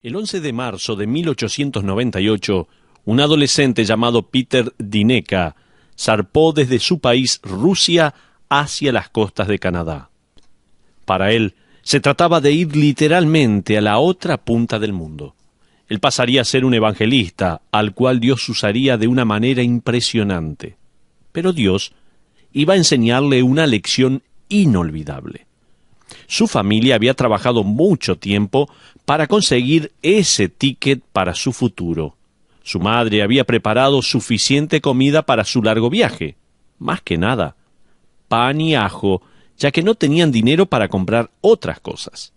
El 11 de marzo de 1898, un adolescente llamado Peter Dineka zarpó desde su país, Rusia, hacia las costas de Canadá. Para él, se trataba de ir literalmente a la otra punta del mundo. Él pasaría a ser un evangelista, al cual Dios usaría de una manera impresionante. Pero Dios iba a enseñarle una lección inolvidable. Su familia había trabajado mucho tiempo para conseguir ese ticket para su futuro. Su madre había preparado suficiente comida para su largo viaje. Más que nada, pan y ajo, ya que no tenían dinero para comprar otras cosas.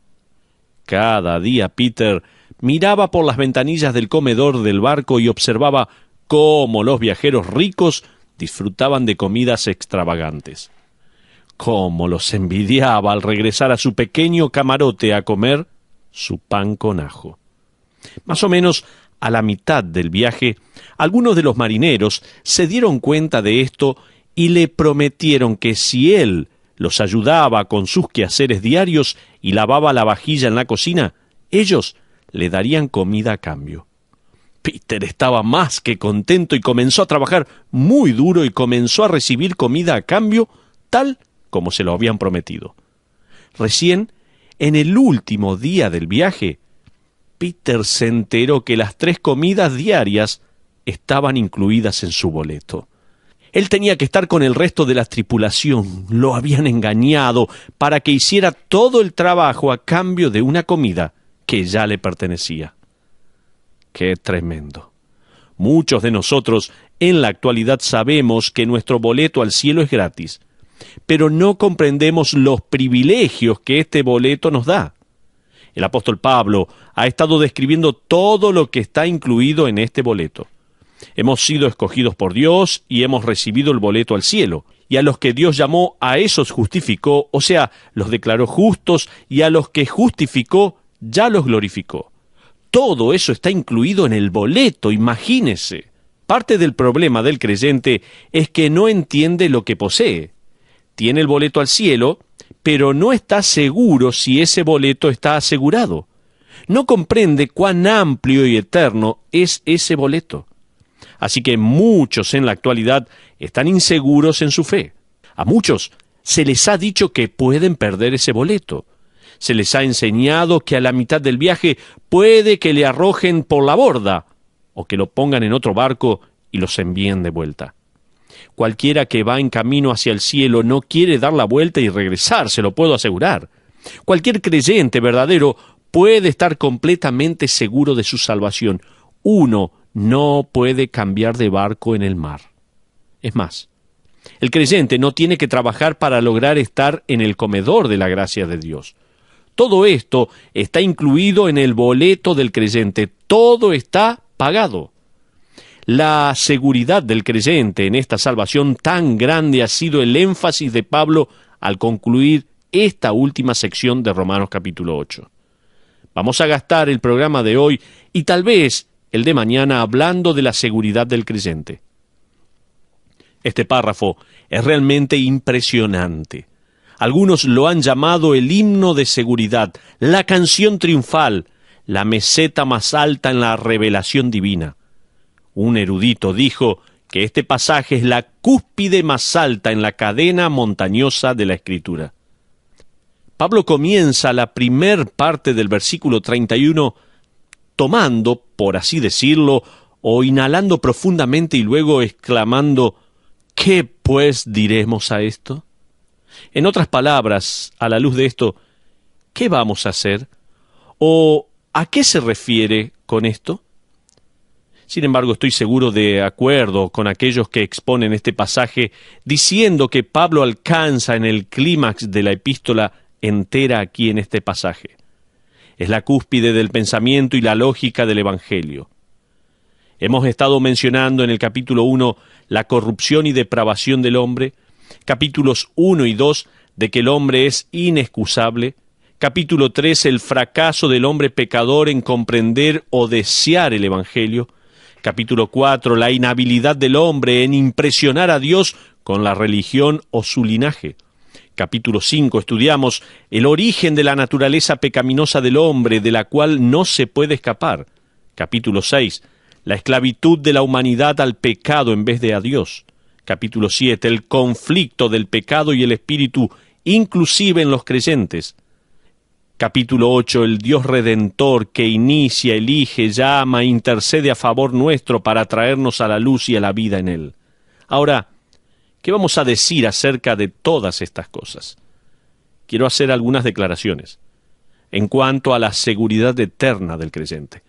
Cada día Peter miraba por las ventanillas del comedor del barco y observaba cómo los viajeros ricos disfrutaban de comidas extravagantes. Cómo los envidiaba al regresar a su pequeño camarote a comer su pan con ajo. Más o menos a la mitad del viaje, algunos de los marineros se dieron cuenta de esto y le prometieron que si él los ayudaba con sus quehaceres diarios y lavaba la vajilla en la cocina, ellos le darían comida a cambio. Peter estaba más que contento y comenzó a trabajar muy duro y comenzó a recibir comida a cambio tal como se lo habían prometido. Recién, en el último día del viaje, Peter se enteró que las 3 comidas diarias estaban incluidas en su boleto. Él tenía que estar con el resto de la tripulación. Lo habían engañado para que hiciera todo el trabajo a cambio de una comida que ya le pertenecía. ¡Qué tremendo! Muchos de nosotros en la actualidad sabemos que nuestro boleto al cielo es gratis, pero no comprendemos los privilegios que este boleto nos da. El apóstol Pablo ha estado describiendo todo lo que está incluido en este boleto. Hemos sido escogidos por Dios y hemos recibido el boleto al cielo. Y a los que Dios llamó, a esos justificó, o sea, los declaró justos, y a los que justificó, ya los glorificó. Todo eso está incluido en el boleto, imagínese. Parte del problema del creyente es que no entiende lo que posee. Tiene el boleto al cielo, pero no está seguro si ese boleto está asegurado. No comprende cuán amplio y eterno es ese boleto. Así que muchos en la actualidad están inseguros en su fe. A muchos se les ha dicho que pueden perder ese boleto. Se les ha enseñado que a la mitad del viaje puede que le arrojen por la borda o que lo pongan en otro barco y los envíen de vuelta. Cualquiera que va en camino hacia el cielo no quiere dar la vuelta y regresar, se lo puedo asegurar. Cualquier creyente verdadero puede estar completamente seguro de su salvación. Uno no puede cambiar de barco en el mar. Es más, el creyente no tiene que trabajar para lograr estar en el comedor de la gracia de Dios. Todo esto está incluido en el boleto del creyente. Todo está pagado. La seguridad del creyente en esta salvación tan grande ha sido el énfasis de Pablo al concluir esta última sección de Romanos capítulo 8. Vamos a gastar el programa de hoy y tal vez el de mañana hablando de la seguridad del creyente. Este párrafo es realmente impresionante. Algunos lo han llamado el himno de seguridad, la canción triunfal, la meseta más alta en la revelación divina. Un erudito dijo que este pasaje es la cúspide más alta en la cadena montañosa de la Escritura. Pablo comienza la primer parte del versículo 31 tomando, por así decirlo, o inhalando profundamente y luego exclamando, ¿qué pues diremos a esto? En otras palabras, a la luz de esto, ¿qué vamos a hacer? ¿O a qué se refiere con esto? Sin embargo, estoy seguro de acuerdo con aquellos que exponen este pasaje diciendo que Pablo alcanza en el clímax de la epístola entera aquí en este pasaje. Es la cúspide del pensamiento y la lógica del Evangelio. Hemos estado mencionando en el capítulo 1 la corrupción y depravación del hombre, capítulos 1 y 2 de que el hombre es inexcusable, capítulo 3 el fracaso del hombre pecador en comprender o desear el Evangelio, capítulo 4 la inhabilidad del hombre en impresionar a Dios con la religión o su linaje, Capítulo 5 estudiamos el origen de la naturaleza pecaminosa del hombre, de la cual no se puede escapar. Capítulo 6, la esclavitud de la humanidad al pecado en vez de a Dios. Capítulo 7, el conflicto del pecado y el espíritu, inclusive en los creyentes. Capítulo 8, el Dios Redentor que inicia, elige, llama, intercede a favor nuestro para traernos a la luz y a la vida en Él. Ahora, ¿qué vamos a decir acerca de todas estas cosas? Quiero hacer algunas declaraciones en cuanto a la seguridad eterna del creyente.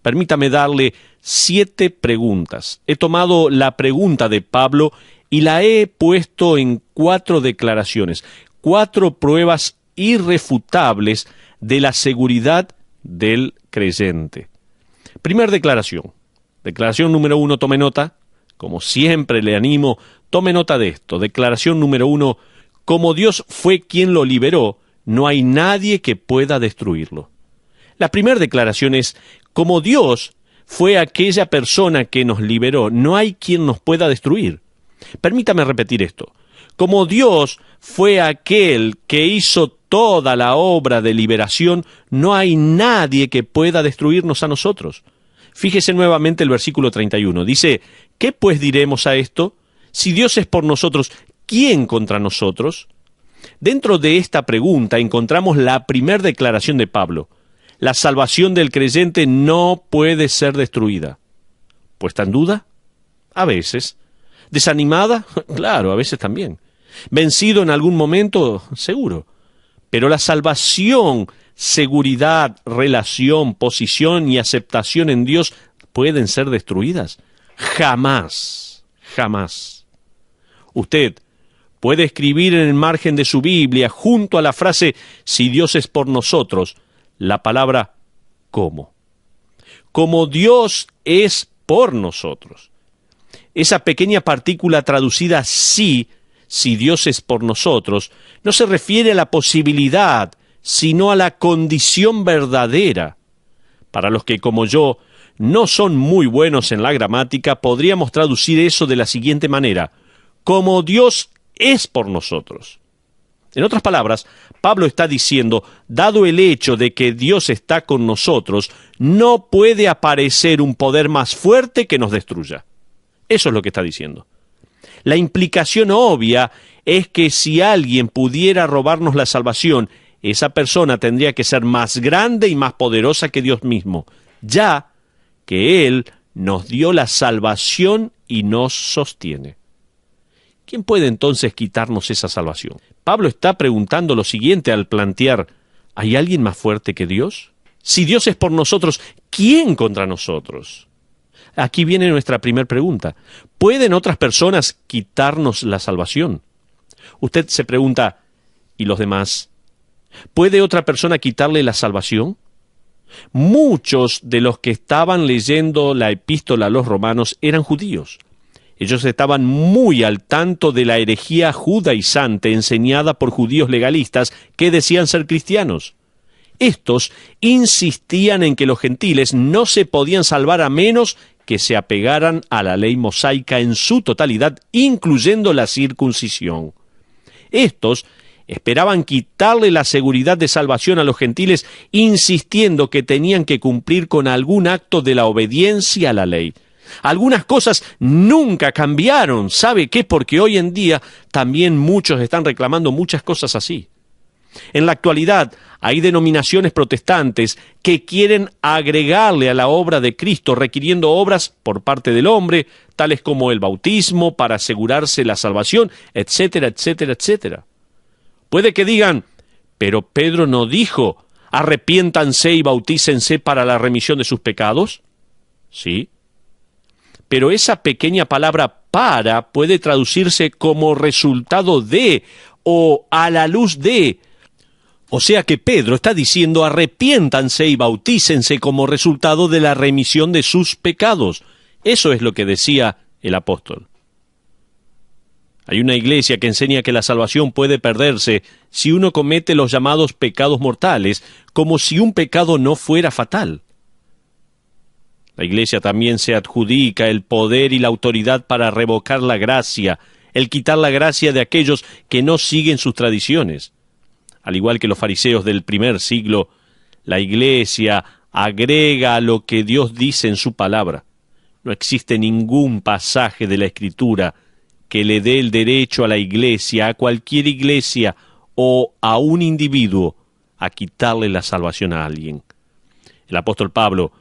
Permítame darle 7 preguntas. He tomado la pregunta de Pablo y la he puesto en 4 declaraciones, 4 pruebas irrefutables de la seguridad del creyente. Primer declaración. Declaración número 1, tome nota. Como siempre le animo, tome nota de esto. Declaración número 1, como Dios fue quien lo liberó, no hay nadie que pueda destruirlo. La primera declaración es, como Dios fue aquella persona que nos liberó, no hay quien nos pueda destruir. Permítame repetir esto. Como Dios fue aquel que hizo toda la obra de liberación, no hay nadie que pueda destruirnos a nosotros. Fíjese nuevamente el versículo 31. Dice, ¿qué pues diremos a esto? Si Dios es por nosotros, ¿quién contra nosotros? Dentro de esta pregunta encontramos la primera declaración de Pablo. La salvación del creyente no puede ser destruida. ¿Puesta en duda? A veces. ¿Desanimada? Claro, a veces también. ¿Vencido en algún momento? Seguro. Pero la salvación, seguridad, relación, posición y aceptación en Dios pueden ser destruidas. Jamás, jamás. Usted puede escribir en el margen de su Biblia, junto a la frase, si Dios es por nosotros, la palabra ¿cómo? Como Dios es por nosotros. Esa pequeña partícula traducida sí, si Dios es por nosotros, no se refiere a la posibilidad, sino a la condición verdadera. Para los que, como yo, no son muy buenos en la gramática, podríamos traducir eso de la siguiente manera: como Dios es por nosotros. En otras palabras, Pablo está diciendo, dado el hecho de que Dios está con nosotros, no puede aparecer un poder más fuerte que nos destruya. Eso es lo que está diciendo. La implicación obvia es que si alguien pudiera robarnos la salvación, esa persona tendría que ser más grande y más poderosa que Dios mismo, ya que Él nos dio la salvación y nos sostiene. ¿Quién puede entonces quitarnos esa salvación? Pablo está preguntando lo siguiente al plantear, ¿hay alguien más fuerte que Dios? Si Dios es por nosotros, ¿quién contra nosotros? Aquí viene nuestra primera pregunta. ¿Pueden otras personas quitarnos la salvación? Usted se pregunta, ¿y los demás? ¿Puede otra persona quitarle la salvación? Muchos de los que estaban leyendo la epístola a los romanos eran judíos. Ellos estaban muy al tanto de la herejía judaizante enseñada por judíos legalistas que decían ser cristianos. Estos insistían en que los gentiles no se podían salvar a menos que se apegaran a la ley mosaica en su totalidad, incluyendo la circuncisión. Estos esperaban quitarle la seguridad de salvación a los gentiles, insistiendo que tenían que cumplir con algún acto de la obediencia a la ley. Algunas cosas nunca cambiaron. ¿Sabe qué? Porque hoy en día también muchos están reclamando muchas cosas así. En la actualidad hay denominaciones protestantes que quieren agregarle a la obra de Cristo, requiriendo obras por parte del hombre, tales como el bautismo para asegurarse la salvación, etcétera, etcétera, etcétera. Puede que digan, pero Pedro no dijo, arrepiéntanse y bautícense para la remisión de sus pecados. Sí. Pero esa pequeña palabra para puede traducirse como resultado de o a la luz de. O sea que Pedro está diciendo arrepiéntanse y bautícense como resultado de la remisión de sus pecados. Eso es lo que decía el apóstol. Hay una iglesia que enseña que la salvación puede perderse si uno comete los llamados pecados mortales, como si un pecado no fuera fatal. La iglesia también se adjudica el poder y la autoridad para revocar la gracia, el quitar la gracia de aquellos que no siguen sus tradiciones. Al igual que los fariseos del primer siglo, la Iglesia agrega a lo que Dios dice en su palabra. No existe ningún pasaje de la Escritura que le dé el derecho a la Iglesia, a cualquier iglesia o a un individuo, a quitarle la salvación a alguien. El apóstol Pablo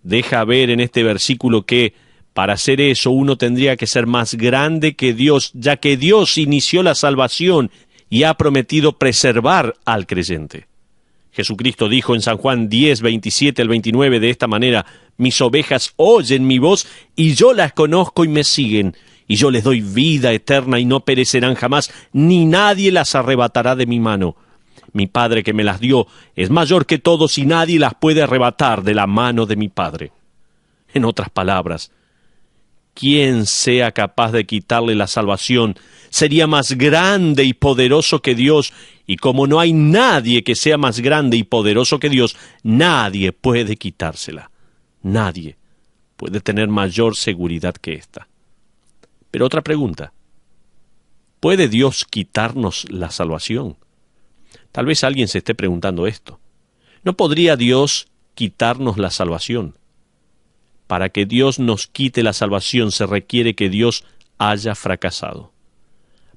deja ver en este versículo que para hacer eso uno tendría que ser más grande que Dios, ya que Dios inició la salvación y ha prometido preservar al creyente. Jesucristo dijo en San Juan 10, 27 al 29 de esta manera: mis ovejas oyen mi voz, y yo las conozco y me siguen, y yo les doy vida eterna y no perecerán jamás, ni nadie las arrebatará de mi mano. Mi Padre que me las dio es mayor que todos, y nadie las puede arrebatar de la mano de mi Padre. En otras palabras, quien sea capaz de quitarle la salvación sería más grande y poderoso que Dios, y como no hay nadie que sea más grande y poderoso que Dios, nadie puede quitársela. Nadie puede tener mayor seguridad que esta. Pero otra pregunta: ¿puede Dios quitarnos la salvación? Tal vez alguien se esté preguntando esto. ¿No podría Dios quitarnos la salvación? Para que Dios nos quite la salvación se requiere que Dios haya fracasado.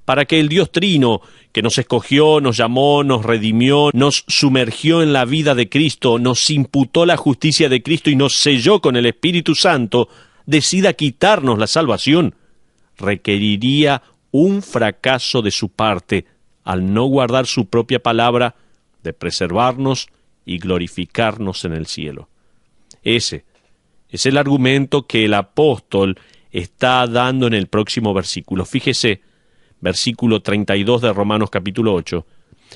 Para que el Dios Trino, que nos escogió, nos llamó, nos redimió, nos sumergió en la vida de Cristo, nos imputó la justicia de Cristo y nos selló con el Espíritu Santo, decida quitarnos la salvación, requeriría un fracaso de su parte al no guardar su propia palabra de preservarnos y glorificarnos en el cielo. Ese es el argumento que el apóstol está dando en el próximo versículo. Fíjese, versículo 32 de Romanos capítulo 8.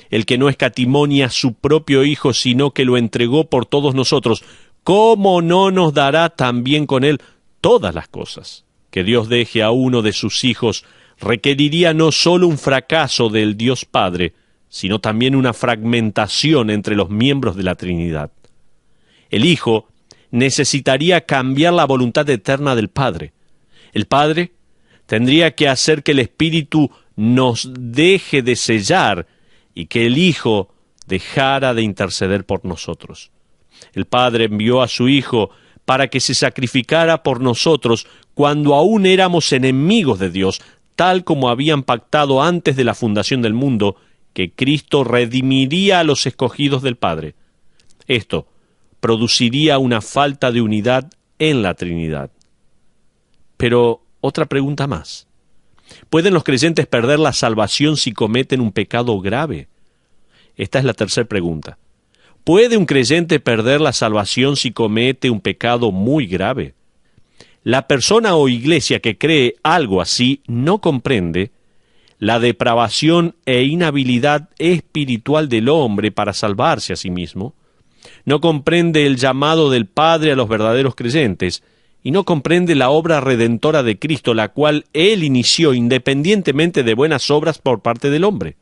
El que no escatimó ni a su propio Hijo, sino que lo entregó por todos nosotros, ¿cómo no nos dará también con él todas las cosas? Que Dios deje a uno de sus hijos requeriría no solo un fracaso del Dios Padre, sino también una fragmentación entre los miembros de la Trinidad. El Hijo necesitaría cambiar la voluntad eterna del Padre. El Padre tendría que hacer que el Espíritu nos deje de sellar y que el Hijo dejara de interceder por nosotros. El Padre envió a su Hijo para que se sacrificara por nosotros cuando aún éramos enemigos de Dios, tal como habían pactado antes de la fundación del mundo, que Cristo redimiría a los escogidos del Padre. Esto produciría una falta de unidad en la Trinidad. Pero otra pregunta más: ¿pueden los creyentes perder la salvación si cometen un pecado grave? Esta es la tercera pregunta. ¿Puede un creyente perder la salvación si comete un pecado muy grave? La persona o iglesia que cree algo así no comprende la depravación e inhabilidad espiritual del hombre para salvarse a sí mismo, no comprende el llamado del Padre a los verdaderos creyentes, y no comprende la obra redentora de Cristo, la cual Él inició independientemente de buenas obras por parte del hombre.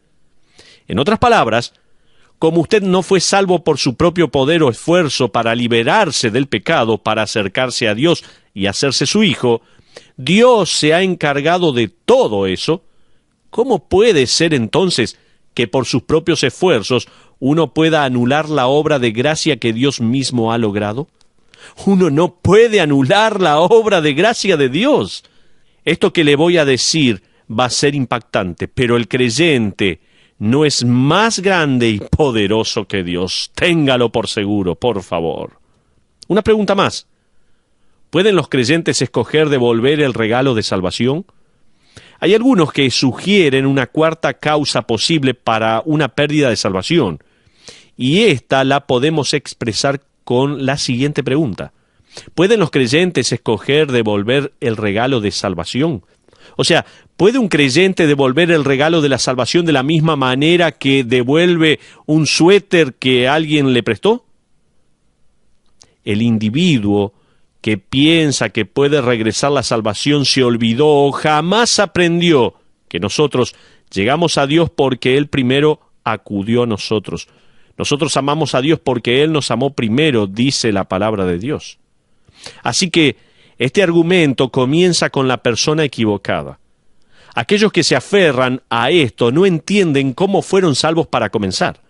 En otras palabras, como usted no fue salvo por su propio poder o esfuerzo para liberarse del pecado, para acercarse a Dios y hacerse su hijo, Dios se ha encargado de todo eso. ¿Cómo puede ser entonces que por sus propios esfuerzos uno pueda anular la obra de gracia que Dios mismo ha logrado? Uno no puede anular la obra de gracia de Dios. Esto que le voy a decir va a ser impactante, pero el creyente no es más grande y poderoso que Dios. Téngalo por seguro, por favor. Una pregunta más. ¿Pueden los creyentes escoger devolver el regalo de salvación? Hay algunos que sugieren una cuarta causa posible para una pérdida de salvación, y esta la podemos expresar con la siguiente pregunta: ¿pueden los creyentes escoger devolver el regalo de salvación? O sea, ¿puede un creyente devolver el regalo de la salvación de la misma manera que devuelve un suéter que alguien le prestó? El individuo que piensa que puede regresar la salvación se olvidó o jamás aprendió que nosotros llegamos a Dios porque Él primero acudió a nosotros. Nosotros amamos a Dios porque Él nos amó primero, dice la palabra de Dios. Así que este argumento comienza con la persona equivocada. Aquellos que se aferran a esto no entienden cómo fueron salvos para comenzar.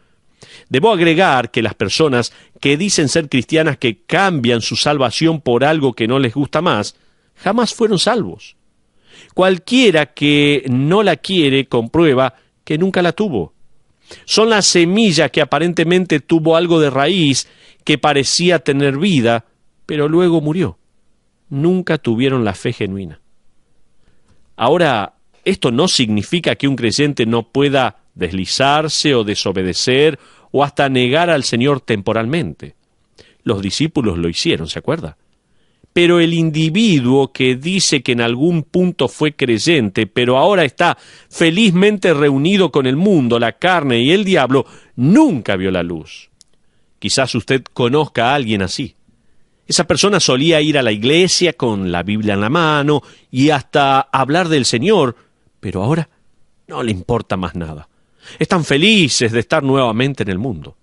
Debo agregar que las personas que dicen ser cristianas que cambian su salvación por algo que no les gusta más, jamás fueron salvos. Cualquiera que no la quiere comprueba que nunca la tuvo. Son la semilla que aparentemente tuvo algo de raíz, que parecía tener vida, pero luego murió. Nunca tuvieron la fe genuina. Ahora, esto no significa que un creyente no pueda deslizarse o desobedecer o hasta negar al Señor temporalmente. Los discípulos lo hicieron, ¿se acuerda? Pero el individuo que dice que en algún punto fue creyente, pero ahora está felizmente reunido con el mundo, la carne y el diablo, nunca vio la luz. Quizás usted conozca a alguien así. Esa persona solía ir a la iglesia con la Biblia en la mano y hasta hablar del Señor, pero ahora no le importa más nada. Están felices de estar nuevamente en el mundo.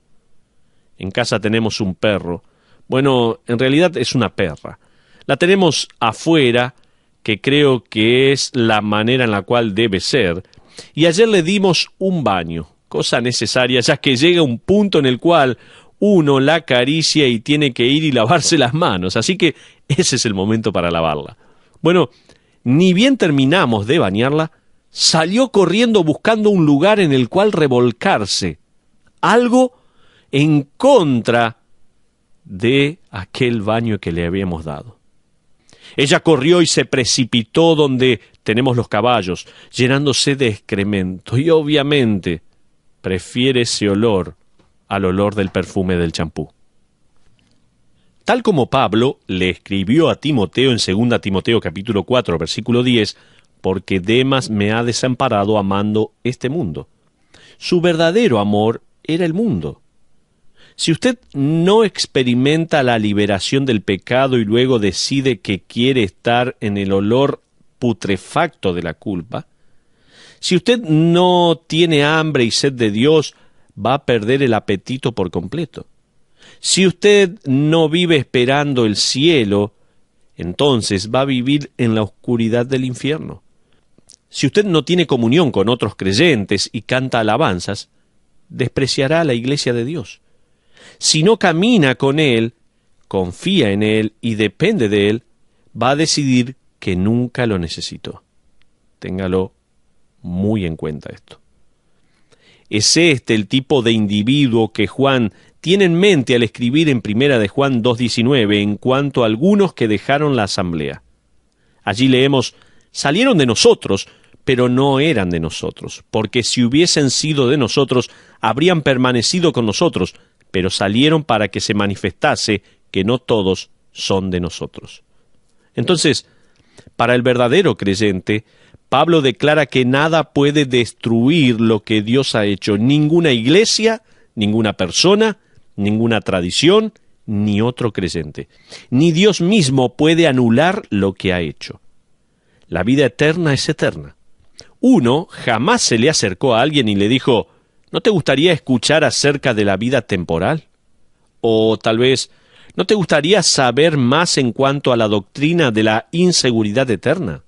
En casa tenemos un perro. Bueno, en realidad es una perra. La tenemos afuera, que creo que es la manera en la cual debe ser, y ayer le dimos un baño, cosa necesaria, ya que llega un punto en el cual uno la acaricia y tiene que ir y lavarse las manos, así que ese es el momento para lavarla. Bueno, ni bien terminamos de bañarla, salió corriendo buscando un lugar en el cual revolcarse, algo en contra de aquel baño que le habíamos dado. Ella corrió y se precipitó donde tenemos los caballos, llenándose de excremento, y obviamente prefiere ese olor al olor del perfume del champú. Tal como Pablo le escribió a Timoteo en 2 Timoteo capítulo 4, versículo 10, porque Demas me ha desamparado amando este mundo. Su verdadero amor era el mundo. Si usted no experimenta la liberación del pecado y luego decide que quiere estar en el olor putrefacto de la culpa, si usted no tiene hambre y sed de Dios, va a perder el apetito por completo. Si usted no vive esperando el cielo, entonces va a vivir en la oscuridad del infierno. Si usted no tiene comunión con otros creyentes y canta alabanzas, despreciará a la iglesia de Dios. Si no camina con Él, confía en Él y depende de Él, va a decidir que nunca lo necesitó. Téngalo muy en cuenta esto. Es este el tipo de individuo que Juan tiene en mente al escribir en 1 de Juan 2:19 en cuanto a algunos que dejaron la asamblea. Allí leemos, salieron de nosotros, pero no eran de nosotros, porque si hubiesen sido de nosotros, habrían permanecido con nosotros, pero salieron para que se manifestase que no todos son de nosotros. Entonces, para el verdadero creyente, Pablo declara que nada puede destruir lo que Dios ha hecho, ninguna iglesia, ninguna persona, ninguna tradición, ni otro creyente. Ni Dios mismo puede anular lo que ha hecho. La vida eterna es eterna. Uno jamás se le acercó a alguien y le dijo, ¿no te gustaría escuchar acerca de la vida temporal? O tal vez, ¿no te gustaría saber más en cuanto a la doctrina de la inseguridad eterna?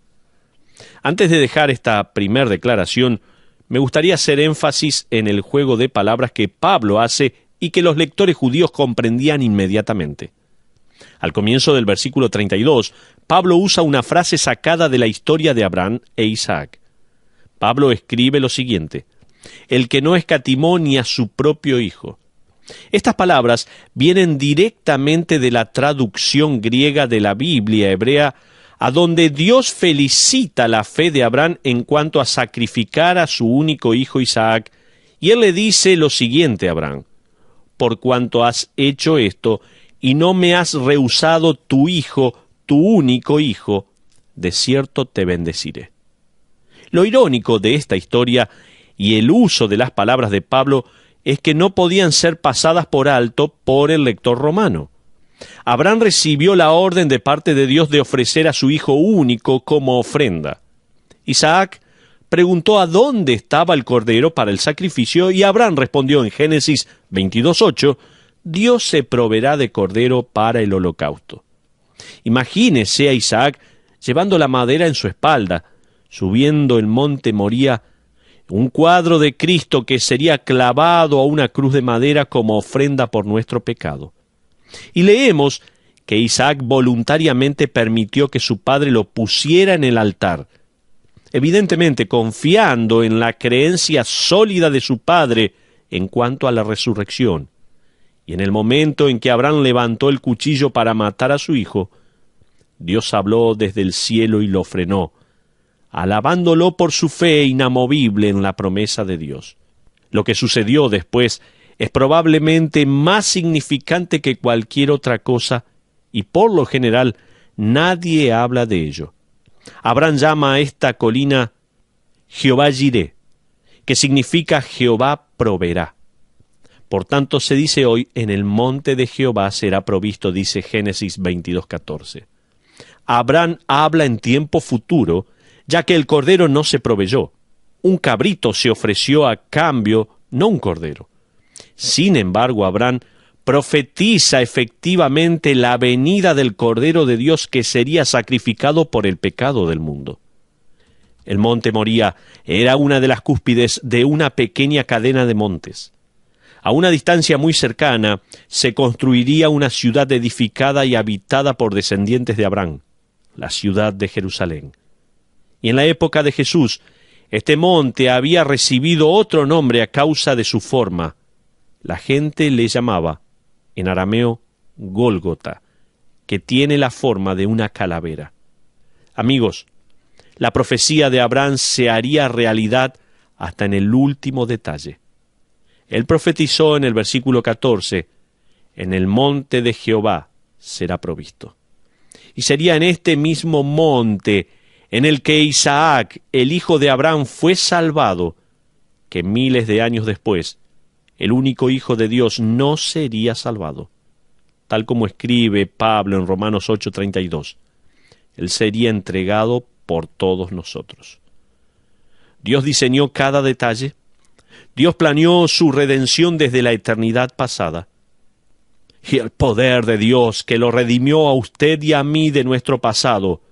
Antes de dejar esta primer declaración, me gustaría hacer énfasis en el juego de palabras que Pablo hace y que los lectores judíos comprendían inmediatamente. Al comienzo del versículo 32, Pablo usa una frase sacada de la historia de Abraham e Isaac. Pablo escribe lo siguiente, el que no escatimó ni a su propio hijo. Estas palabras vienen directamente de la traducción griega de la Biblia hebrea, a donde Dios felicita la fe de Abraham en cuanto a sacrificar a su único hijo Isaac, y él le dice lo siguiente a Abraham, por cuanto has hecho esto, y no me has rehusado tu hijo, tu único hijo, de cierto te bendeciré. Lo irónico de esta historia y el uso de las palabras de Pablo es que no podían ser pasadas por alto por el lector romano. Abraham recibió la orden de parte de Dios de ofrecer a su hijo único como ofrenda. Isaac preguntó a dónde estaba el cordero para el sacrificio y Abraham respondió en Génesis 22:8, Dios se proveerá de cordero para el holocausto. Imagínese a Isaac llevando la madera en su espalda, Subiendo el monte Moría, un cuadro de Cristo que sería clavado a una cruz de madera como ofrenda por nuestro pecado. Y leemos que Isaac voluntariamente permitió que su padre lo pusiera en el altar, evidentemente confiando en la creencia sólida de su padre en cuanto a la resurrección. Y en el momento en que Abraham levantó el cuchillo para matar a su hijo, Dios habló desde el cielo y lo frenó, alabándolo por su fe inamovible en la promesa de Dios. Lo que sucedió después es probablemente más significante que cualquier otra cosa, y por lo general nadie habla de ello. Abraham llama a esta colina Jehová Jireh, que significa Jehová proveerá. Por tanto se dice hoy, en el monte de Jehová será provisto, dice Génesis 22:14. Abraham habla en tiempo futuro, ya que el cordero no se proveyó. Un cabrito se ofreció a cambio, no un cordero. Sin embargo, Abraham profetiza efectivamente la venida del Cordero de Dios que sería sacrificado por el pecado del mundo. El monte Moría era una de las cúspides de una pequeña cadena de montes. A una distancia muy cercana se construiría una ciudad edificada y habitada por descendientes de Abraham, la ciudad de Jerusalén. Y en la época de Jesús, este monte había recibido otro nombre a causa de su forma. La gente le llamaba, en arameo, Gólgota, que tiene la forma de una calavera. Amigos, la profecía de Abraham se haría realidad hasta en el último detalle. Él profetizó en el versículo 14, en el monte de Jehová será provisto. Y sería en este mismo monte en el que Isaac, el hijo de Abraham, fue salvado, que miles de años después, el único Hijo de Dios no sería salvado. Tal como escribe Pablo en Romanos 8:32, Él sería entregado por todos nosotros. Dios diseñó cada detalle. Dios planeó su redención desde la eternidad pasada. Y el poder de Dios, que lo redimió a usted y a mí de nuestro pasado,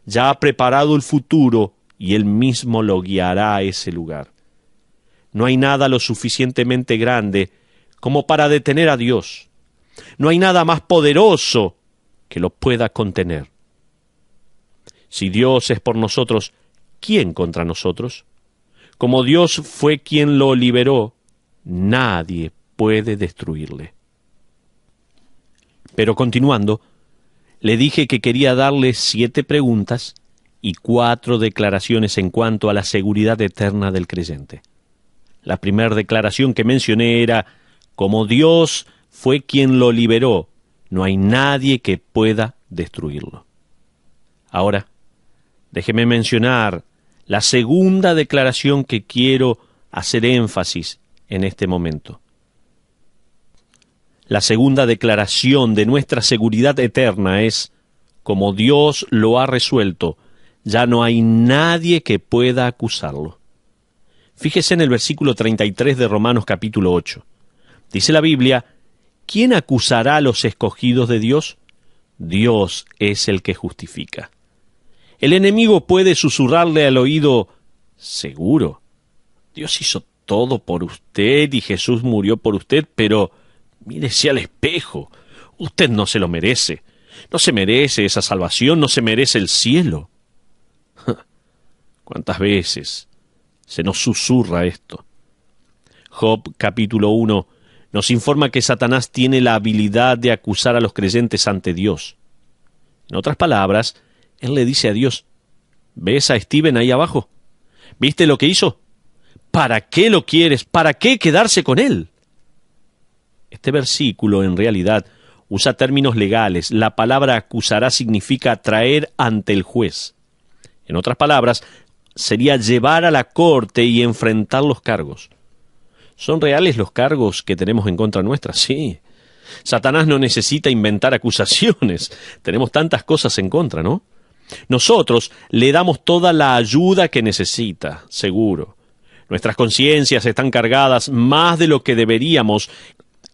ya ha preparado el futuro y Él mismo lo guiará a ese lugar. No hay nada lo suficientemente grande como para detener a Dios. No hay nada más poderoso que lo pueda contener. Si Dios es por nosotros, ¿quién contra nosotros? Como Dios fue quien lo liberó, nadie puede destruirle. Pero continuando, le dije que quería darle 7 preguntas y 4 declaraciones en cuanto a la seguridad eterna del creyente. La primera declaración que mencioné era, como Dios fue quien lo liberó, no hay nadie que pueda destruirlo. Ahora, déjeme mencionar la segunda declaración que quiero hacer énfasis en este momento. La segunda declaración de nuestra seguridad eterna es, como Dios lo ha resuelto, ya no hay nadie que pueda acusarlo. Fíjese en el versículo 33 de Romanos capítulo 8. Dice la Biblia, ¿quién acusará a los escogidos de Dios? Dios es el que justifica. El enemigo puede susurrarle al oído, seguro, Dios hizo todo por usted y Jesús murió por usted, pero mírese al espejo, usted no se lo merece. No se merece esa salvación, no se merece el cielo. ¿Cuántas veces se nos susurra esto? Job capítulo 1 nos informa que Satanás tiene la habilidad de acusar a los creyentes ante Dios. En otras palabras, él le dice a Dios, ¿ves a Steven ahí abajo? ¿Viste lo que hizo? ¿Para qué lo quieres? ¿Para qué quedarse con él? Este versículo en realidad usa términos legales. La palabra acusará significa traer ante el juez. En otras palabras, sería llevar a la corte y enfrentar los cargos. ¿Son reales los cargos que tenemos en contra nuestra? Sí. Satanás no necesita inventar acusaciones. Tenemos tantas cosas en contra, ¿no? Nosotros le damos toda la ayuda que necesita, seguro. Nuestras conciencias están cargadas más de lo que deberíamos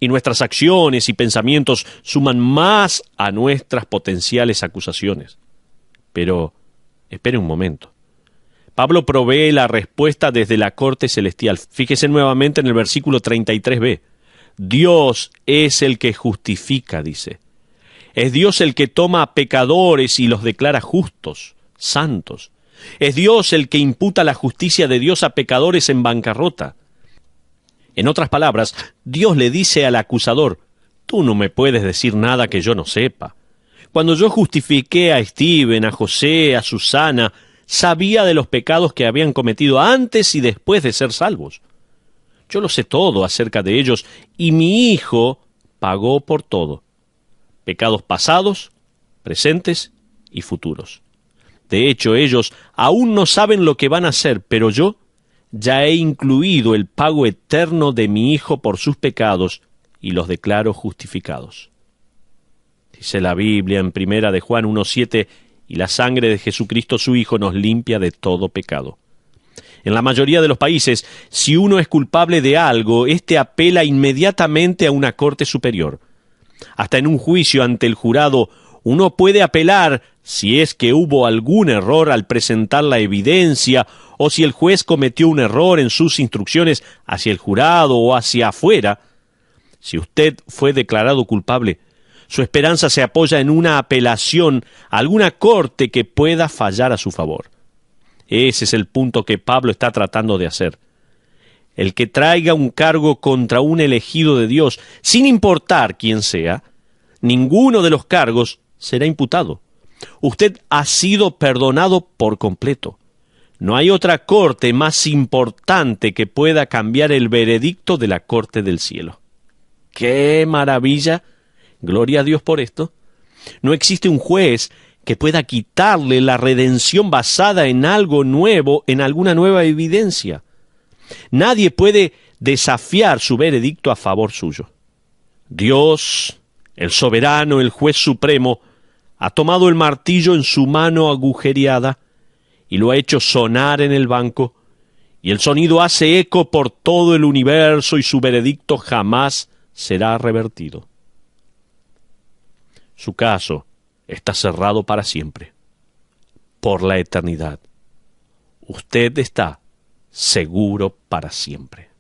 y nuestras acciones y pensamientos suman más a nuestras potenciales acusaciones. Pero, espere un momento. Pablo provee la respuesta desde la corte celestial. Fíjese nuevamente en el versículo 33b. Dios es el que justifica, dice. Es Dios el que toma a pecadores y los declara justos, santos. Es Dios el que imputa la justicia de Dios a pecadores en bancarrota. En otras palabras, Dios le dice al acusador, tú no me puedes decir nada que yo no sepa. Cuando yo justifiqué a Steven, a José, a Susana, sabía de los pecados que habían cometido antes y después de ser salvos. Yo lo sé todo acerca de ellos y mi Hijo pagó por todo. Pecados pasados, presentes y futuros. De hecho, ellos aún no saben lo que van a hacer, pero yo ya he incluido el pago eterno de mi Hijo por sus pecados y los declaro justificados. Dice la Biblia en 1 de Juan 1:7, y la sangre de Jesucristo su Hijo nos limpia de todo pecado. En la mayoría de los países, si uno es culpable de algo, éste apela inmediatamente a una corte superior. Hasta en un juicio ante el jurado, uno puede apelar si es que hubo algún error al presentar la evidencia o si el juez cometió un error en sus instrucciones hacia el jurado o hacia afuera. Si usted fue declarado culpable, su esperanza se apoya en una apelación a alguna corte que pueda fallar a su favor. Ese es el punto que Pablo está tratando de hacer. El que traiga un cargo contra un elegido de Dios, sin importar quién sea, ninguno de los cargos será imputado. Usted ha sido perdonado por completo. No hay otra corte más importante que pueda cambiar el veredicto de la corte del cielo. ¡Qué maravilla! Gloria a Dios por esto. No existe un juez que pueda quitarle la redención basada en algo nuevo, en alguna nueva evidencia. Nadie puede desafiar su veredicto a favor suyo. Dios, el soberano, el juez supremo, ha tomado el martillo en su mano agujereada y lo ha hecho sonar en el banco, y el sonido hace eco por todo el universo y su veredicto jamás será revertido. Su caso está cerrado para siempre, por la eternidad. Usted está seguro para siempre.